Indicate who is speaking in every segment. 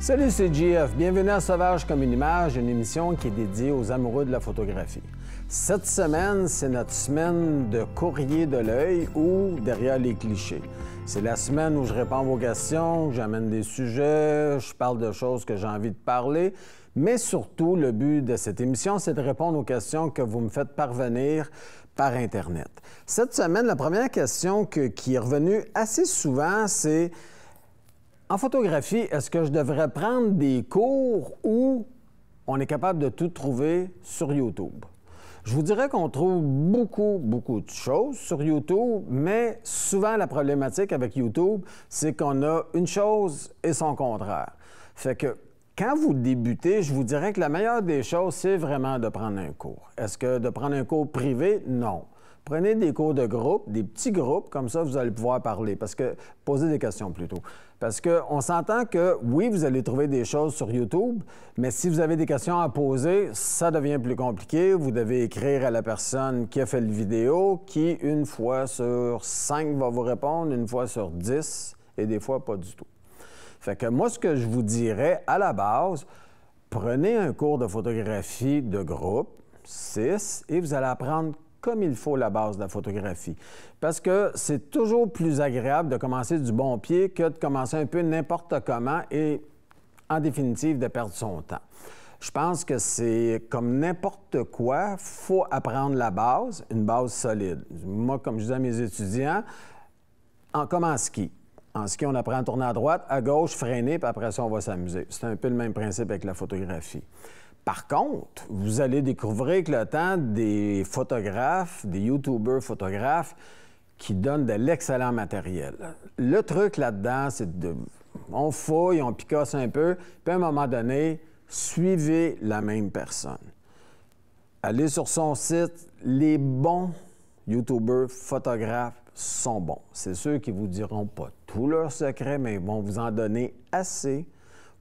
Speaker 1: Salut, c'est JF. Bienvenue à Sauvage comme une image, une émission qui est dédiée aux amoureux de la photographie. Cette semaine, c'est notre semaine de courrier de l'œil ou derrière les clichés. C'est la semaine où je réponds à vos questions, j'amène des sujets, je parle de choses que j'ai envie de parler, mais surtout, le but de cette émission, c'est de répondre aux questions que vous me faites parvenir par Internet. Cette semaine, la première question qui est revenue assez souvent, c'est: en photographie, est-ce que je devrais prendre des cours ou on est capable de tout trouver sur YouTube? Je vous dirais qu'on trouve beaucoup de choses sur YouTube, mais souvent la problématique avec YouTube, c'est qu'on a une chose et son contraire. Fait que quand vous débutez, je vous dirais que la meilleure des choses, c'est vraiment de prendre un cours. Est-ce que de prendre un cours privé? Non. Prenez des cours de groupe, des petits groupes, comme ça, vous allez pouvoir parler, poser des questions plutôt. Parce qu'on s'entend que, oui, vous allez trouver des choses sur YouTube, mais si vous avez des questions à poser, ça devient plus compliqué. Vous devez écrire à la personne qui a fait la vidéo, qui, une fois sur 5, va vous répondre, une fois sur 10, et des fois, pas du tout. Fait que moi, ce que je vous dirais, à la base, prenez un cours de photographie de groupe, 6, et vous allez apprendre comme il faut la base de la photographie. Parce que c'est toujours plus agréable de commencer du bon pied que de commencer un peu n'importe comment et, en définitive, de perdre son temps. Je pense que c'est comme n'importe quoi, il faut apprendre la base, une base solide. Moi, comme je disais à mes étudiants, comme en ski. En ski, on apprend à tourner à droite, à gauche, freiner, puis après ça, on va s'amuser. C'est un peu le même principe avec la photographie. Par contre, vous allez découvrir avec le temps des photographes, des YouTubers photographes qui donnent de l'excellent matériel. Le truc là-dedans, c'est on fouille, on picasse un peu, puis à un moment donné, suivez la même personne. Allez sur son site, les bons YouTubers photographes sont bons. C'est ceux qui vous diront pas tous leurs secrets, mais ils vont vous en donner assez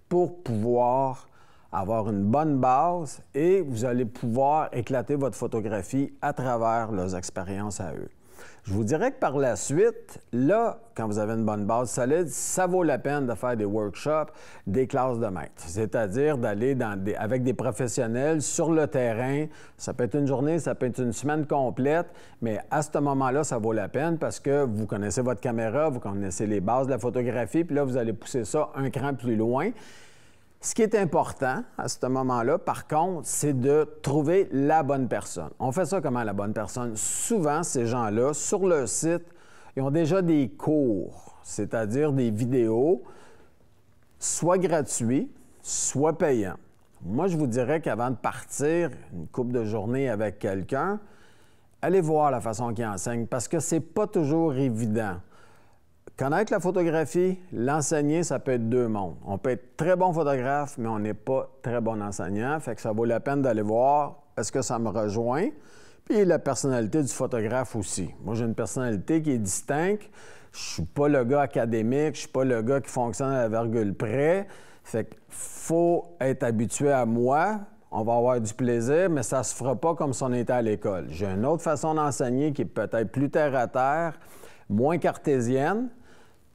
Speaker 1: pour pouvoir avoir une bonne base et vous allez pouvoir éclater votre photographie à travers leurs expériences à eux. Je vous dirais que par la suite, là, quand vous avez une bonne base solide, ça vaut la peine de faire des workshops, des classes de maître. C'est-à-dire d'aller avec des professionnels sur le terrain. Ça peut être une journée, ça peut être une semaine complète, mais à ce moment-là, ça vaut la peine parce que vous connaissez votre caméra, vous connaissez les bases de la photographie, puis là, vous allez pousser ça un cran plus loin. Ce qui est important à ce moment-là, par contre, c'est de trouver la bonne personne. On fait ça comment, la bonne personne? Souvent, ces gens-là, sur leur site, ils ont déjà des cours, c'est-à-dire des vidéos, soit gratuits, soit payants. Moi, je vous dirais qu'avant de partir une couple de journées avec quelqu'un, allez voir la façon qu'il enseigne, parce que c'est pas toujours évident. Connaître la photographie, l'enseigner, ça peut être deux mondes. On peut être très bon photographe, mais on n'est pas très bon enseignant. Fait que ça vaut la peine d'aller voir, est-ce que ça me rejoint? Puis la personnalité du photographe aussi. Moi, j'ai une personnalité qui est distincte. Je suis pas le gars académique, je suis pas le gars qui fonctionne à la virgule près. Fait qu'il faut être habitué à moi. On va avoir du plaisir, mais ça se fera pas comme si on était à l'école. J'ai une autre façon d'enseigner qui est peut-être plus terre-à-terre, moins cartésienne.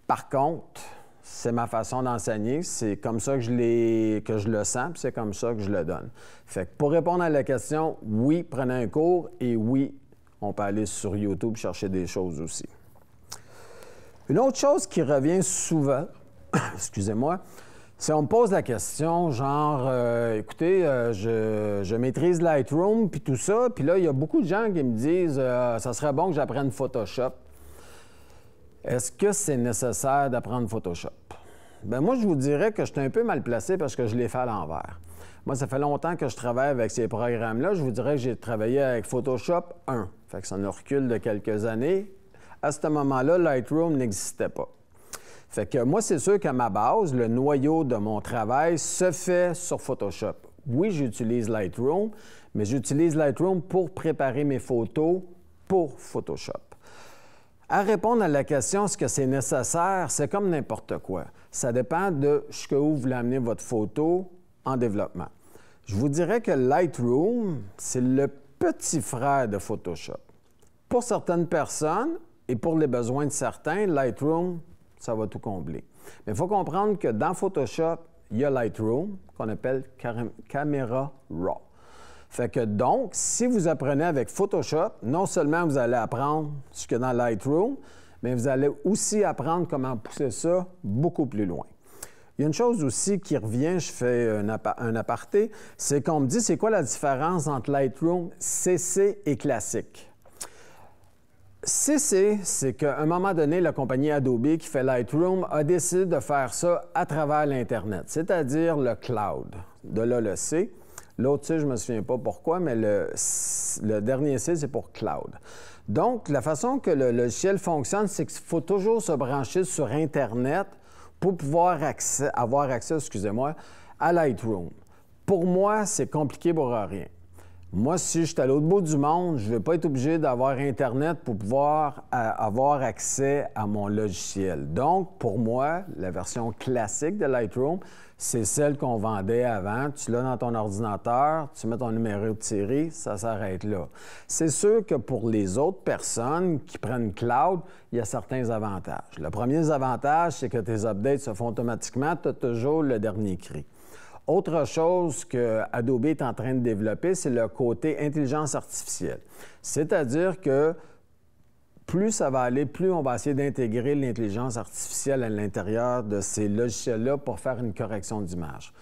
Speaker 1: Par contre, c'est ma façon d'enseigner, c'est comme ça que je le sens, puis c'est comme ça que je le donne. Fait que pour répondre à la question, oui, prenez un cours, et oui, on peut aller sur YouTube chercher des choses aussi. Une autre chose qui revient souvent, excusez-moi, c'est on me pose la question, genre, écoutez, je maîtrise Lightroom, puis tout ça, puis là, il y a beaucoup de gens qui me disent, ça serait bon que j'apprenne Photoshop. Est-ce que c'est nécessaire d'apprendre Photoshop? Bien, moi, je vous dirais que je suis un peu mal placé parce que je l'ai fait à l'envers. Moi, ça fait longtemps que je travaille avec ces programmes-là. Je vous dirais que j'ai travaillé avec Photoshop 1. Fait que ça nous recule de quelques années. À ce moment-là, Lightroom n'existait pas. Fait que moi, c'est sûr qu'à ma base, le noyau de mon travail se fait sur Photoshop. Oui, j'utilise Lightroom, mais j'utilise Lightroom pour préparer mes photos pour Photoshop. À répondre à la question, est-ce que c'est nécessaire? C'est comme n'importe quoi. Ça dépend de jusqu'où vous voulez amener votre photo en développement. Je vous dirais que Lightroom, c'est le petit frère de Photoshop. Pour certaines personnes et pour les besoins de certains, Lightroom, ça va tout combler. Mais il faut comprendre que dans Photoshop, il y a Lightroom, qu'on appelle caméra RAW. Fait que donc, si vous apprenez avec Photoshop, non seulement vous allez apprendre ce qu'il y a dans Lightroom, mais vous allez aussi apprendre comment pousser ça beaucoup plus loin. Il y a une chose aussi qui revient, je fais un aparté, c'est qu'on me dit c'est quoi la différence entre Lightroom CC et classique. CC, c'est qu'à un moment donné, la compagnie Adobe qui fait Lightroom a décidé de faire ça à travers l'Internet, c'est-à-dire le cloud. De là le C. L'autre C, je ne me souviens pas pourquoi, mais le dernier C, c'est pour cloud. Donc, la façon que le logiciel fonctionne, c'est qu'il faut toujours se brancher sur Internet pour pouvoir avoir accès, à Lightroom. Pour moi, c'est compliqué pour rien. Moi, si je suis à l'autre bout du monde, je ne vais pas être obligé d'avoir Internet pour pouvoir avoir accès à mon logiciel. Donc, pour moi, la version classique de Lightroom, c'est celle qu'on vendait avant. Tu l'as dans ton ordinateur, tu mets ton numéro de série, ça s'arrête là. C'est sûr que pour les autres personnes qui prennent cloud, il y a certains avantages. Le premier avantage, c'est que tes updates se font automatiquement, tu as toujours le dernier cri. Autre chose que Adobe est en train de développer, c'est le côté intelligence artificielle. C'est-à-dire que plus ça va aller, plus on va essayer d'intégrer l'intelligence artificielle à l'intérieur de ces logiciels-là pour faire une correction d'image.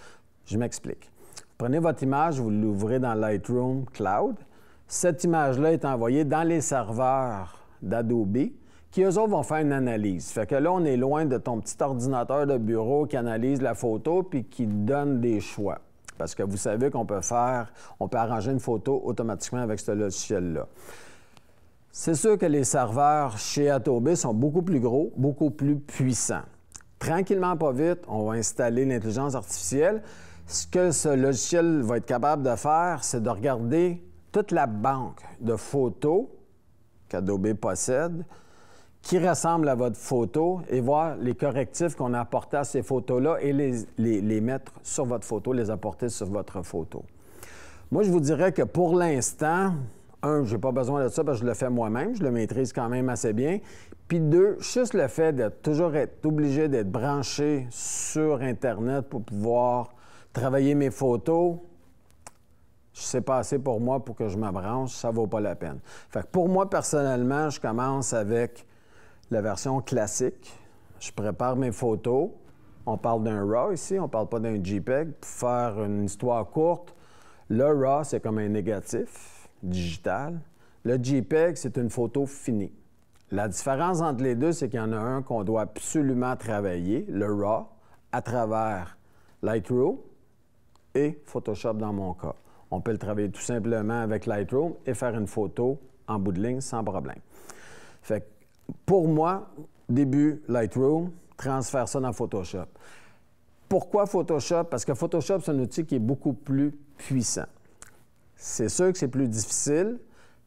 Speaker 1: Je m'explique. Prenez votre image, vous l'ouvrez dans Lightroom Cloud. Cette image-là est envoyée dans les serveurs d'Adobe qui, eux autres, vont faire une analyse. Fait que là, on est loin de ton petit ordinateur de bureau qui analyse la photo puis qui donne des choix. Parce que vous savez qu'on peut arranger une photo automatiquement avec ce logiciel-là. C'est sûr que les serveurs chez Adobe sont beaucoup plus gros, beaucoup plus puissants. Tranquillement, pas vite, on va installer l'intelligence artificielle. Ce que ce logiciel va être capable de faire, c'est de regarder toute la banque de photos qu'Adobe possède, qui ressemblent à votre photo et voir les correctifs qu'on a apportés à ces photos-là et les mettre sur votre photo, les apporter sur votre photo. Moi, je vous dirais que pour l'instant, un, je n'ai pas besoin de ça parce que je le fais moi-même, je le maîtrise quand même assez bien. Puis deux, juste le fait de toujours être obligé d'être branché sur Internet pour pouvoir travailler mes photos, c'est pas assez pour moi pour que je me branche, ça ne vaut pas la peine. Fait que pour moi, personnellement, je commence avec la version classique. Je prépare mes photos. On parle d'un RAW ici, on ne parle pas d'un JPEG. Pour faire une histoire courte, le RAW, c'est comme un négatif digital. Le JPEG, c'est une photo finie. La différence entre les deux, c'est qu'il y en a un qu'on doit absolument travailler, le RAW, à travers Lightroom et Photoshop dans mon cas. On peut le travailler tout simplement avec Lightroom et faire une photo en bout de ligne sans problème. Fait que pour moi, début Lightroom, transfère ça dans Photoshop. Pourquoi Photoshop? Parce que Photoshop, c'est un outil qui est beaucoup plus puissant. C'est sûr que c'est plus difficile,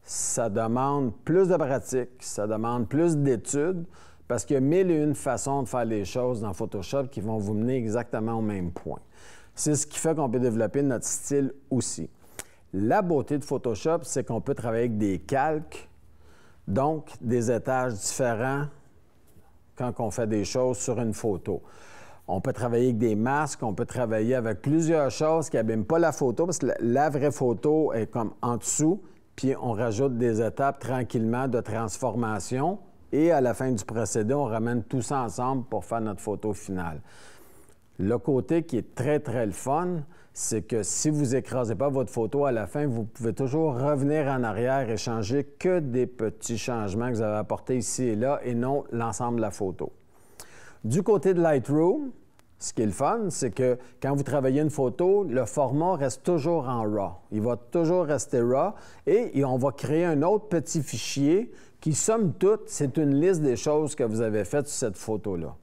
Speaker 1: ça demande plus de pratique, ça demande plus d'études, parce qu'il y a mille et une façons de faire les choses dans Photoshop qui vont vous mener exactement au même point. C'est ce qui fait qu'on peut développer notre style aussi. La beauté de Photoshop, c'est qu'on peut travailler avec des calques, donc des étages différents quand on fait des choses sur une photo. On peut travailler avec des masques, on peut travailler avec plusieurs choses qui n'abîment pas la photo, parce que la vraie photo est comme en dessous, puis on rajoute des étapes tranquillement de transformation, et à la fin du procédé, on ramène tout ça ensemble pour faire notre photo finale. Le côté qui est très, très le fun, c'est que si vous n'écrasez pas votre photo à la fin, vous pouvez toujours revenir en arrière et changer que des petits changements que vous avez apportés ici et là, et non l'ensemble de la photo. Du côté de Lightroom, ce qui est le fun, c'est que quand vous travaillez une photo, le format reste toujours en RAW. Il va toujours rester RAW et on va créer un autre petit fichier qui, somme toute, c'est une liste des choses que vous avez faites sur cette photo-là.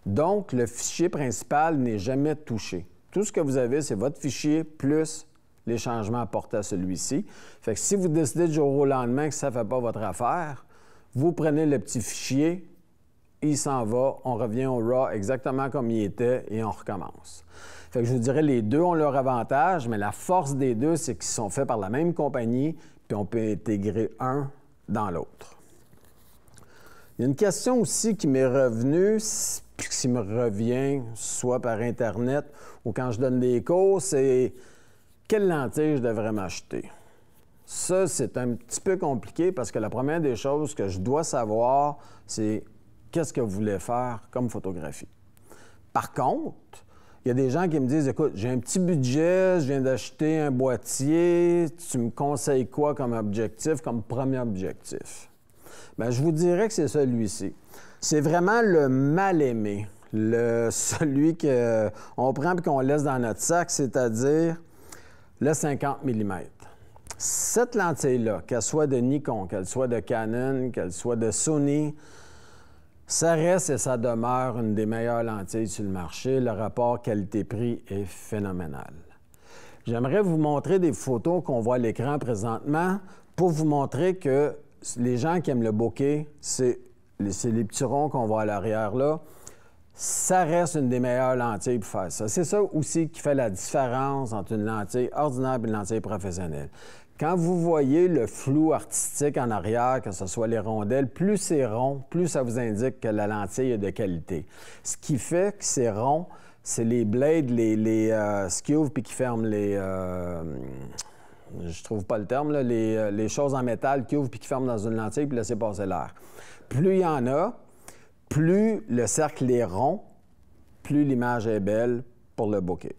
Speaker 1: Donc, le fichier principal n'est jamais touché. Tout ce que vous avez, c'est votre fichier plus les changements apportés à celui-ci. Fait que si vous décidez du jour au lendemain que ça ne fait pas votre affaire, vous prenez le petit fichier, il s'en va, on revient au RAW exactement comme il était et on recommence. Fait que je vous dirais, les deux ont leur avantage, mais la force des deux, c'est qu'ils sont faits par la même compagnie, puis on peut intégrer un dans l'autre. Il y a une question aussi qui m'est revenue, Puis ce qui me revient, soit par Internet ou quand je donne des cours, c'est quelle lentille je devrais m'acheter. Ça, c'est un petit peu compliqué parce que la première des choses que je dois savoir, c'est qu'est-ce que vous voulez faire comme photographie. Par contre, il y a des gens qui me disent, écoute, j'ai un petit budget, je viens d'acheter un boîtier, tu me conseilles quoi comme objectif, comme premier objectif? Bien, je vous dirais que c'est celui-ci. C'est vraiment le mal-aimé, celui qu'on prend et qu'on laisse dans notre sac, c'est-à-dire le 50 mm. Cette lentille-là, qu'elle soit de Nikon, qu'elle soit de Canon, qu'elle soit de Sony, ça reste et ça demeure une des meilleures lentilles sur le marché. Le rapport qualité-prix est phénoménal. J'aimerais vous montrer des photos qu'on voit à l'écran présentement pour vous montrer que les gens qui aiment le bokeh, c'est les petits ronds qu'on voit à l'arrière là, ça reste une des meilleures lentilles pour faire ça. C'est ça aussi qui fait la différence entre une lentille ordinaire et une lentille professionnelle. Quand vous voyez le flou artistique en arrière, que ce soit les rondelles, plus c'est rond, plus ça vous indique que la lentille est de qualité. Ce qui fait que c'est rond, c'est les blades, ce qui ouvrent puis qui ferment les... je trouve pas le terme, là, les choses en métal qui ouvrent puis qui ferment dans une lentille puis laissez passer l'air. Plus il y en a, plus le cercle est rond, plus l'image est belle pour le bokeh.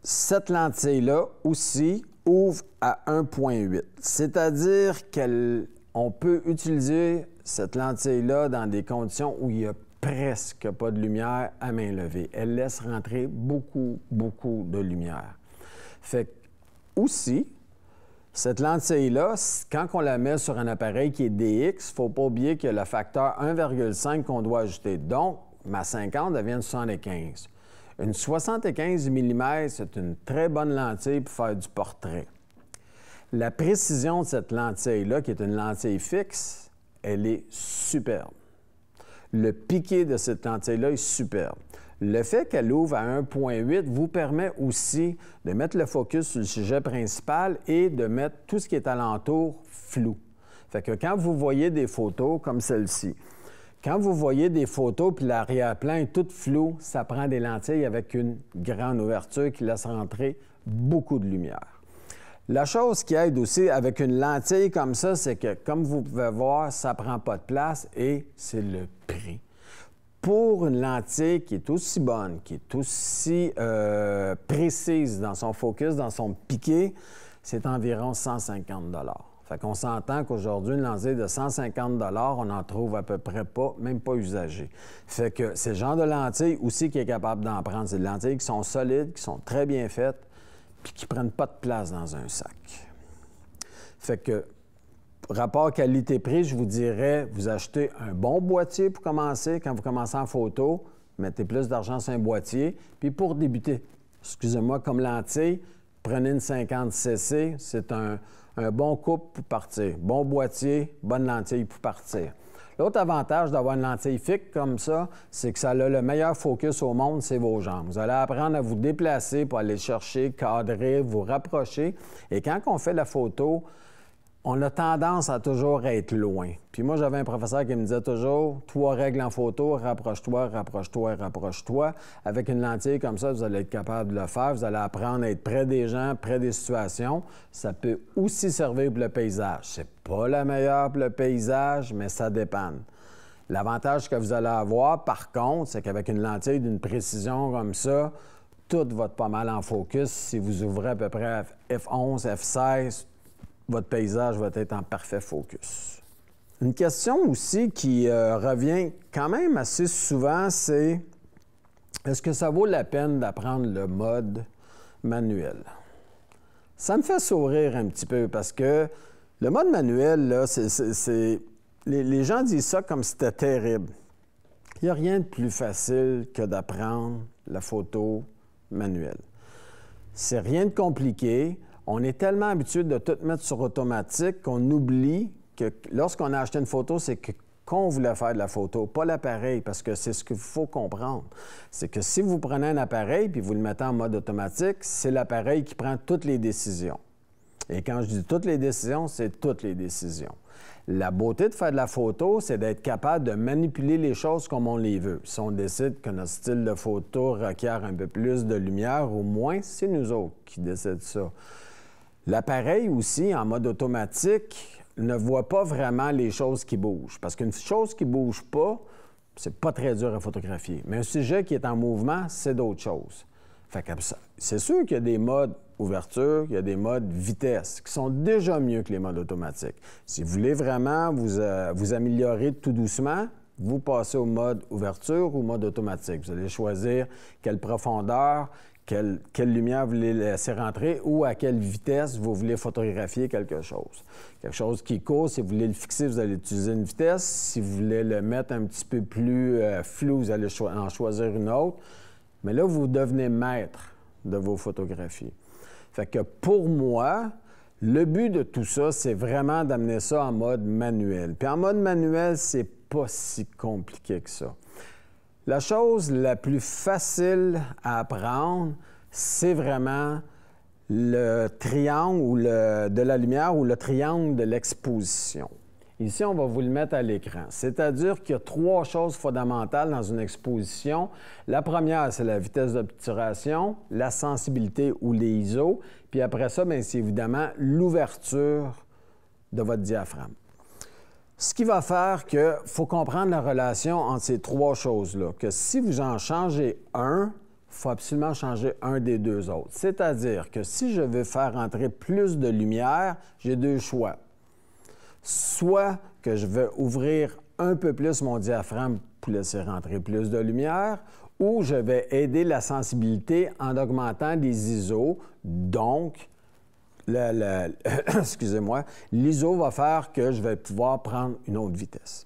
Speaker 1: Cette lentille-là aussi ouvre à 1.8, c'est-à-dire qu'on peut utiliser cette lentille-là dans des conditions où il n'y a presque pas de lumière à main levée. Elle laisse rentrer beaucoup, beaucoup de lumière. Fait que, aussi, cette lentille-là, quand on la met sur un appareil qui est DX, il ne faut pas oublier qu'il y a le facteur 1,5 qu'on doit ajouter. Donc, ma 50 devient une 75. Une 75 mm, c'est une très bonne lentille pour faire du portrait. La précision de cette lentille-là, qui est une lentille fixe, elle est superbe. Le piqué de cette lentille-là est superbe. Le fait qu'elle ouvre à 1.8 vous permet aussi de mettre le focus sur le sujet principal et de mettre tout ce qui est alentour flou. Fait que quand vous voyez des photos comme celle-ci, quand vous voyez des photos puis l'arrière-plan est tout flou, ça prend des lentilles avec une grande ouverture qui laisse rentrer beaucoup de lumière. La chose qui aide aussi avec une lentille comme ça, c'est que, comme vous pouvez voir, ça ne prend pas de place et c'est le prix. Pour une lentille qui est aussi bonne, qui est aussi précise dans son focus, dans son piqué, c'est environ 150 $. Fait qu'on s'entend qu'aujourd'hui, une lentille de 150 $, on n'en trouve à peu près pas, même pas usagée. Fait que c'est le genre de lentille aussi qui est capable d'en prendre. C'est des lentilles qui sont solides, qui sont très bien faites, puis qui ne prennent pas de place dans un sac. Fait que, rapport qualité-prix, je vous dirais, vous achetez un bon boîtier pour commencer. Quand vous commencez en photo, mettez plus d'argent sur un boîtier. Puis pour débuter, excusez-moi, comme lentille, prenez une 50cc, c'est un bon couple pour partir. Bon boîtier, bonne lentille pour partir. L'autre avantage d'avoir une lentille fixe comme ça, c'est que ça a le meilleur focus au monde, c'est vos jambes. Vous allez apprendre à vous déplacer pour aller chercher, cadrer, vous rapprocher. Et quand on fait la photo, on a tendance à toujours être loin. Puis moi, j'avais un professeur qui me disait toujours, 3 règles en photo, rapproche-toi, rapproche-toi, rapproche-toi. Avec une lentille comme ça, vous allez être capable de le faire. Vous allez apprendre à être près des gens, près des situations. Ça peut aussi servir pour le paysage. C'est pas la meilleure pour le paysage, mais ça dépanne. L'avantage que vous allez avoir, par contre, c'est qu'avec une lentille d'une précision comme ça, tout va être pas mal en focus. Si vous ouvrez à peu près à F11, F16, votre paysage va être en parfait focus. Une question aussi qui revient quand même assez souvent, c'est est-ce que ça vaut la peine d'apprendre le mode manuel? Ça me fait sourire un petit peu parce que le mode manuel, là, les gens disent ça comme si c'était terrible. Il n'y a rien de plus facile que d'apprendre la photo manuelle. C'est rien de compliqué. On est tellement habitué de tout mettre sur automatique qu'on oublie que lorsqu'on a acheté une photo, c'est qu'on voulait faire de la photo, pas l'appareil, parce que c'est ce qu'il faut comprendre. C'est que si vous prenez un appareil puis vous le mettez en mode automatique, c'est l'appareil qui prend toutes les décisions. Et quand je dis toutes les décisions, c'est toutes les décisions. La beauté de faire de la photo, c'est d'être capable de manipuler les choses comme on les veut. Si on décide que notre style de photo requiert un peu plus de lumière ou moins, c'est nous autres qui décident ça. L'appareil aussi, en mode automatique, ne voit pas vraiment les choses qui bougent. Parce qu'une chose qui ne bouge pas, c'est pas très dur à photographier. Mais un sujet qui est en mouvement, c'est d'autres choses. Fait que c'est sûr qu'il y a des modes ouverture, il y a des modes vitesse qui sont déjà mieux que les modes automatiques. Si vous voulez vraiment vous améliorer tout doucement, vous passez au mode ouverture ou mode automatique. Vous allez choisir quelle profondeur, quelle lumière vous voulez laisser rentrer ou à quelle vitesse vous voulez photographier quelque chose. Quelque chose qui court, si vous voulez le fixer, vous allez utiliser une vitesse. Si vous voulez le mettre un petit peu plus flou, vous allez en choisir une autre. Mais là, vous devenez maître de vos photographies. Fait que pour moi, le but de tout ça, c'est vraiment d'amener ça en mode manuel. Puis en mode manuel, c'est pas si compliqué que ça. La chose la plus facile à apprendre, c'est vraiment le triangle de la lumière ou le triangle de l'exposition. Ici, on va vous le mettre à l'écran. C'est-à-dire qu'il y a 3 choses fondamentales dans une exposition. La première, c'est la vitesse d'obturation, la sensibilité ou les ISO. Puis après ça, bien, c'est évidemment l'ouverture de votre diaphragme. Ce qui va faire qu'il faut comprendre la relation entre ces 3 choses-là, que si vous en changez un, il faut absolument changer un des 2 autres. C'est-à-dire que si je veux faire entrer plus de lumière, j'ai 2 choix. Soit que je vais ouvrir un peu plus mon diaphragme pour laisser rentrer plus de lumière, ou je vais aider la sensibilité en augmentant les ISO. Donc, excusez-moi, l'ISO va faire que je vais pouvoir prendre une autre vitesse.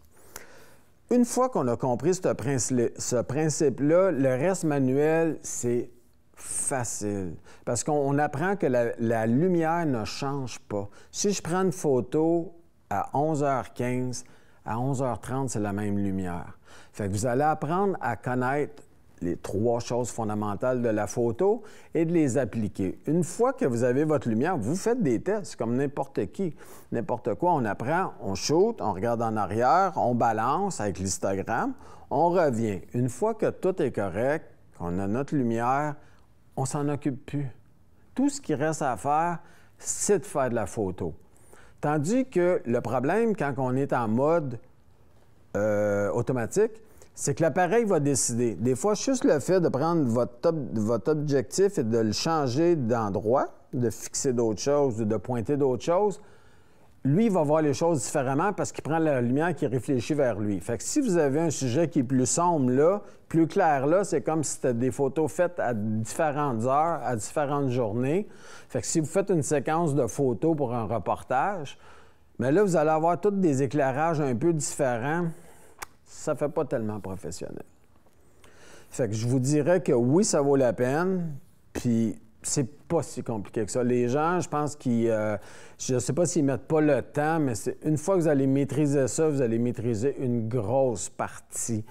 Speaker 1: Une fois qu'on a compris ce principe-là, le reste manuel, c'est facile. Parce qu'on apprend que la lumière ne change pas. Si je prends une photo à 11h15, à 11h30, c'est la même lumière. Fait que vous allez apprendre à connaître les 3 choses fondamentales de la photo et de les appliquer. Une fois que vous avez votre lumière, vous faites des tests comme n'importe qui. N'importe quoi, on apprend, on shoot, on regarde en arrière, on balance avec l'histogramme, on revient. Une fois que tout est correct, qu'on a notre lumière, on s'en occupe plus. Tout ce qui reste à faire, c'est de faire de la photo. Tandis que le problème, quand on est en mode automatique, c'est que l'appareil va décider. Des fois, juste le fait de prendre votre objectif et de le changer d'endroit, de fixer d'autres choses ou de pointer d'autres choses, lui, il va voir les choses différemment parce qu'il prend la lumière qui réfléchit vers lui. Fait que si vous avez un sujet qui est plus sombre là, plus clair là, c'est comme si c'était des photos faites à différentes heures, à différentes journées. Fait que si vous faites une séquence de photos pour un reportage, bien là, vous allez avoir tous des éclairages un peu différents. Ça ne fait pas tellement professionnel. Fait que je vous dirais que oui, ça vaut la peine, puis c'est pas si compliqué que ça. Les gens, je pense qu'ils... je ne sais pas s'ils mettent pas le temps, mais une fois que vous allez maîtriser ça, vous allez maîtriser une grosse partie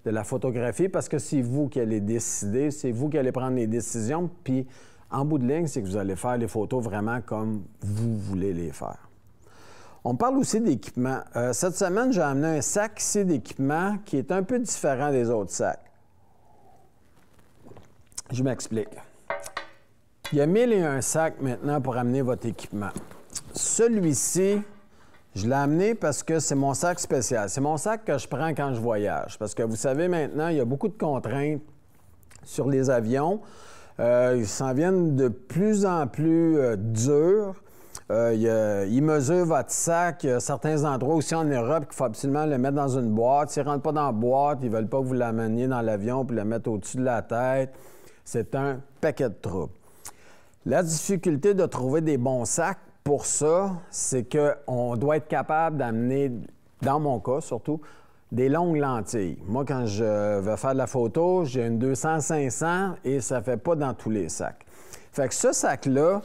Speaker 1: de la photographie parce que c'est vous qui allez décider, c'est vous qui allez prendre les décisions, puis en bout de ligne, c'est que vous allez faire les photos vraiment comme vous voulez les faire. On parle aussi d'équipement. Cette semaine, j'ai amené un sac ici d'équipement qui est un peu différent des autres sacs. Je m'explique. Il y a 1001 sacs maintenant pour amener votre équipement. Celui-ci, je l'ai amené parce que c'est mon sac spécial. C'est mon sac que je prends quand je voyage. Parce que vous savez maintenant, il y a beaucoup de contraintes sur les avions. Ils s'en viennent de plus en plus durs. Il mesure votre sac. Il y a certains endroits aussi en Europe qu'il faut absolument le mettre dans une boîte. S'il ne rentre pas dans la boîte, ils ne veulent pas que vous l'ameniez dans l'avion puis le mettre au-dessus de la tête. C'est un paquet de troubles. La difficulté de trouver des bons sacs pour ça, c'est qu'on doit être capable d'amener, dans mon cas surtout, des longues lentilles. Moi, quand je vais faire de la photo, j'ai une 200-500 et ça ne fait pas dans tous les sacs. Fait que ce sac-là,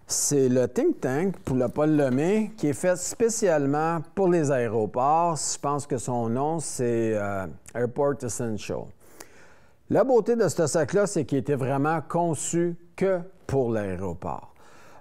Speaker 1: c'est le Think Tank pour le Paul Lemay qui est fait spécialement pour les aéroports. Je pense que son nom, c'est Airport Essential. La beauté de ce sac-là, c'est qu'il était vraiment conçu que pour l'aéroport.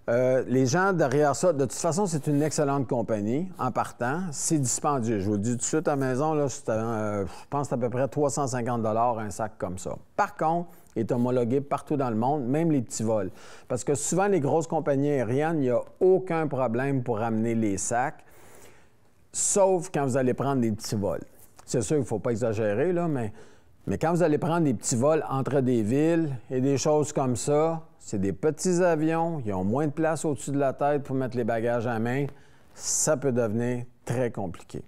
Speaker 1: Les gens derrière ça, de toute façon, c'est une excellente compagnie en partant. C'est dispendieux. Je vous le dis tout de suite à la maison, là, je pense que c'est à peu près 350 un sac comme ça. Par contre, il est homologué partout dans le monde, même les petits vols. Parce que souvent, les grosses compagnies aériennes, il n'y a aucun problème pour amener les sacs, sauf quand vous allez prendre des petits vols. C'est sûr qu'il ne faut pas exagérer, là, mais quand vous allez prendre des petits vols entre des villes et des choses comme ça, c'est des petits avions, ils ont moins de place au-dessus de la tête pour mettre les bagages à main, ça peut devenir très compliqué.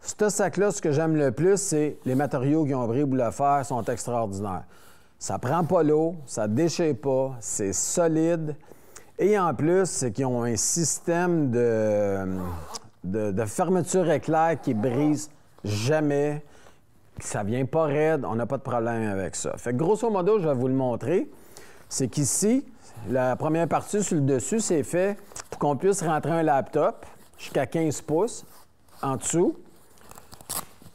Speaker 1: Ce sac-là, ce que j'aime le plus, c'est les matériaux qui ont pris pour le faire sont extraordinaires. Ça prend pas l'eau, ça déchire pas, c'est solide. Et en plus, c'est qu'ils ont un système de fermeture éclair qui brise jamais. Ça vient pas raide, on n'a pas de problème avec ça. Fait que grosso modo, je vais vous le montrer. C'est qu'ici, la première partie sur le dessus, c'est fait pour qu'on puisse rentrer un laptop jusqu'à 15 pouces en dessous.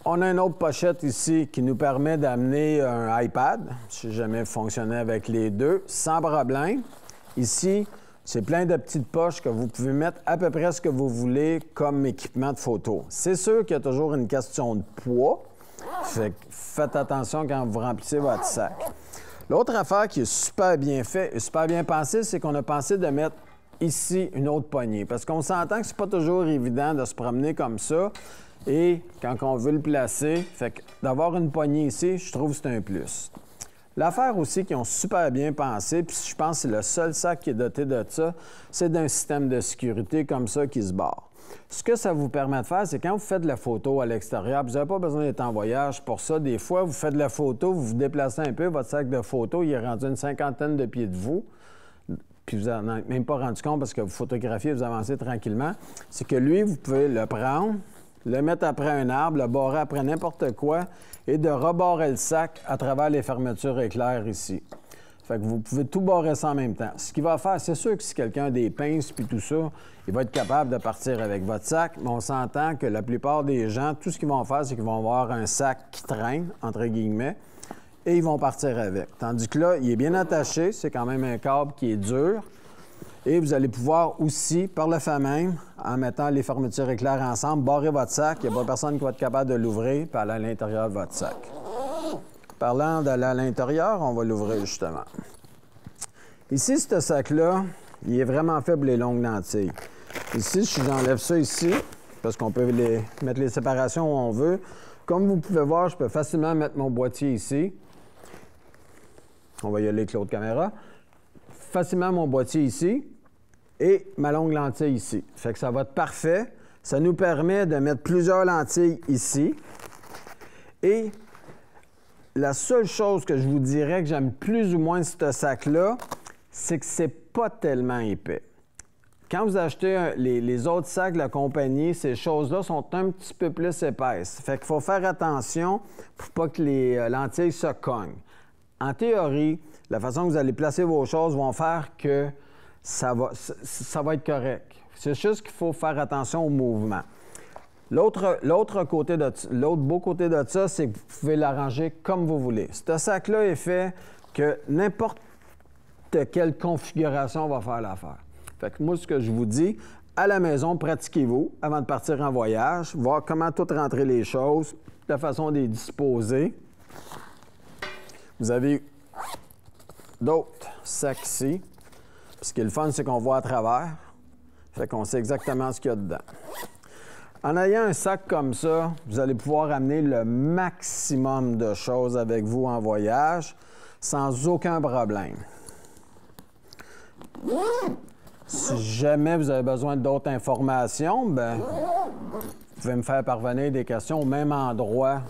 Speaker 1: On a une autre pochette ici qui nous permet d'amener un iPad, si jamais fonctionnait avec les deux, sans problème. Ici, c'est plein de petites poches que vous pouvez mettre à peu près ce que vous voulez comme équipement de photo. C'est sûr qu'il y a toujours une question de poids, fait que faites attention quand vous remplissez votre sac. L'autre affaire qui est super bien faite et super bien pensée, c'est qu'on a pensé de mettre ici une autre poignée. Parce qu'on s'entend que c'est pas toujours évident de se promener comme ça. Et quand on veut le placer, fait que d'avoir une poignée ici, je trouve que c'est un plus. L'affaire aussi qu'ils ont super bien pensé, puis je pense que c'est le seul sac qui est doté de ça, c'est d'un système de sécurité comme ça qui se barre. Ce que ça vous permet de faire, c'est quand vous faites de la photo à l'extérieur, vous n'avez pas besoin d'être en voyage pour ça. Des fois, vous faites de la photo, vous vous déplacez un peu, votre sac de photo, il est rendu une cinquantaine de pieds de vous, puis vous n'en avez même pas rendu compte parce que vous photographiez, vous avancez tranquillement. C'est que lui, vous pouvez le prendre, le mettre après un arbre, le barrer après n'importe quoi et de rebarrer le sac à travers les fermetures éclair ici. Fait que vous pouvez tout barrer ça en même temps. Ce qu'il va faire, c'est sûr que si quelqu'un a des pinces puis tout ça, il va être capable de partir avec votre sac, mais on s'entend que la plupart des gens, tout ce qu'ils vont faire, c'est qu'ils vont avoir un sac qui traîne, entre guillemets, et ils vont partir avec. Tandis que là, il est bien attaché, c'est quand même un câble qui est dur. Et vous allez pouvoir aussi, par le fait même, en mettant les fermetures éclair ensemble, barrer votre sac. Il n'y a pas personne qui va être capable de l'ouvrir et aller à l'intérieur de votre sac. Parlant d'aller à l'intérieur, on va l'ouvrir justement. Ici, ce sac-là, il est vraiment fait pour les longues lentilles. Ici, si j'enlève ça ici, parce qu'on peut mettre les séparations où on veut, comme vous pouvez voir, je peux facilement mettre mon boîtier ici. On va y aller avec l'autre caméra. Facilement mon boîtier ici et ma longue lentille ici. Fait que ça va être parfait. Ça nous permet de mettre plusieurs lentilles ici. Et la seule chose que je vous dirais que j'aime plus ou moins de ce sac-là, c'est que c'est pas tellement épais. Quand vous achetez les autres sacs de la compagnie, ces choses-là sont un petit peu plus épaisses. Fait qu'il faut faire attention pour pas que les lentilles se cognent. En théorie, la façon que vous allez placer vos choses vont faire que ça va être correct. C'est juste qu'il faut faire attention au mouvement. L'autre beau côté de ça, c'est que vous pouvez l'arranger comme vous voulez. Ce sac-là est fait que n'importe quelle configuration va faire l'affaire. Fait que moi, ce que je vous dis, à la maison, pratiquez-vous avant de partir en voyage, voir comment tout rentrer les choses, la façon de les disposer. Vous avez d'autres sacs ici. Ce qui est le fun, c'est qu'on voit à travers. Fait qu'on sait exactement ce qu'il y a dedans. En ayant un sac comme ça, vous allez pouvoir amener le maximum de choses avec vous en voyage sans aucun problème. Si jamais vous avez besoin d'autres informations, bien, vous pouvez me faire parvenir des questions au même endroit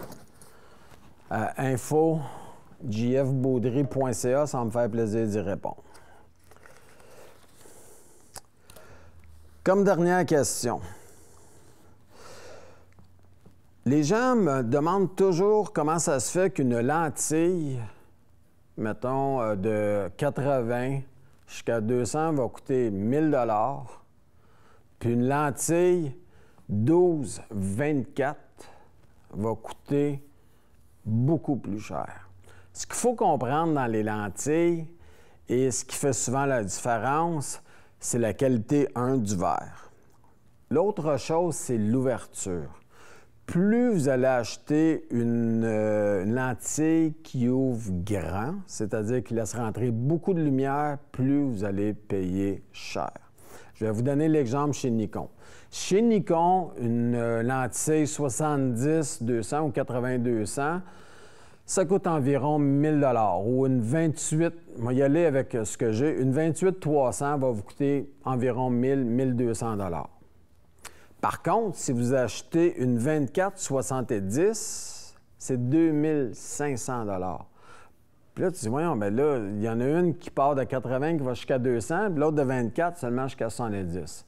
Speaker 1: à info@jfbaudry.ca, ça va me faire plaisir d'y répondre. Comme dernière question, les gens me demandent toujours comment ça se fait qu'une lentille, mettons, de 80 jusqu'à 200 va coûter 1000 $, puis une lentille 12-24 va coûter beaucoup plus cher. Ce qu'il faut comprendre dans les lentilles et ce qui fait souvent la différence, c'est la qualité, du verre. L'autre chose, c'est l'ouverture. Plus vous allez acheter une lentille qui ouvre grand, c'est-à-dire qui laisse rentrer beaucoup de lumière, plus vous allez payer cher. Je vais vous donner l'exemple chez Nikon. Chez Nikon, une lentille 70-200 ou 80-200, ça coûte environ 1 000 $. Ou une 28, je vais y aller avec ce que j'ai, une 28-300 va vous coûter environ 1 000-1 200 $. Par contre, si vous achetez une 24-70, c'est 2 500 $. Puis là, tu dis, voyons, bien là, il y en a une qui part de 80 qui va jusqu'à 200, puis l'autre de 24 seulement jusqu'à 70.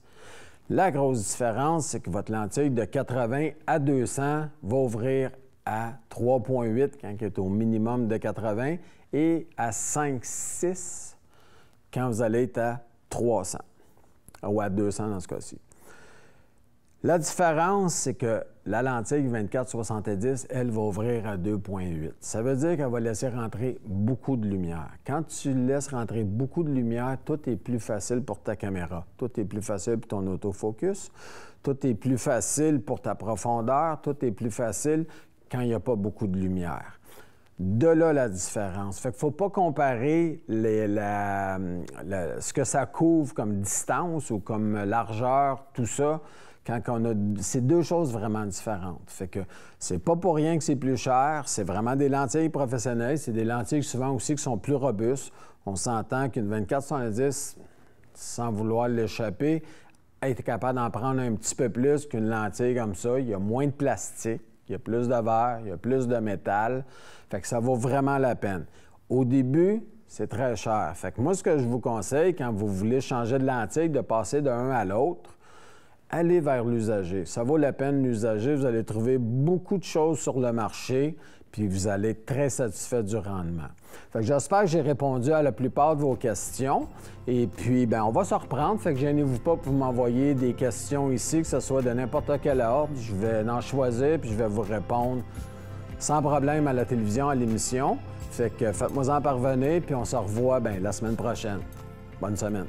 Speaker 1: La grosse différence, c'est que votre lentille de 80 à 200 va ouvrir à 3,8 quand elle est au minimum de 80 et à 5,6 quand vous allez être à 300 ou à 200 dans ce cas-ci. La différence, c'est que la lentille 24-70, elle va ouvrir à 2,8. Ça veut dire qu'elle va laisser rentrer beaucoup de lumière. Quand tu laisses rentrer beaucoup de lumière, tout est plus facile pour ta caméra. Tout est plus facile pour ton autofocus. Tout est plus facile pour ta profondeur. Tout est plus facile quand il n'y a pas beaucoup de lumière. De là, la différence. Fait qu'il ne faut pas comparer ce que ça couvre comme distance ou comme largeur, tout ça, quand on a... C'est deux choses vraiment différentes. Fait que c'est pas pour rien que c'est plus cher. C'est vraiment des lentilles professionnelles. C'est des lentilles souvent aussi qui sont plus robustes. On s'entend qu'une 24-70, sans vouloir l'échapper, être capable d'en prendre un petit peu plus qu'une lentille comme ça. Il y a moins de plastique, il y a plus de verre, il y a plus de métal. Fait que ça vaut vraiment la peine. Au début, c'est très cher. Fait que moi, ce que je vous conseille, quand vous voulez changer de lentille, de passer d'un à l'autre, allez vers l'usager. Ça vaut la peine, l'usager. Vous allez trouver beaucoup de choses sur le marché, puis vous allez être très satisfait du rendement. Fait que j'espère que j'ai répondu à la plupart de vos questions. Et puis, bien, on va se reprendre. Fait que gênez-vous pas pour m'envoyer des questions ici, que ce soit de n'importe quel ordre. Je vais en choisir, puis je vais vous répondre sans problème à la télévision, à l'émission. Fait que faites-moi-en parvenir, puis on se revoit la semaine prochaine. Bonne semaine.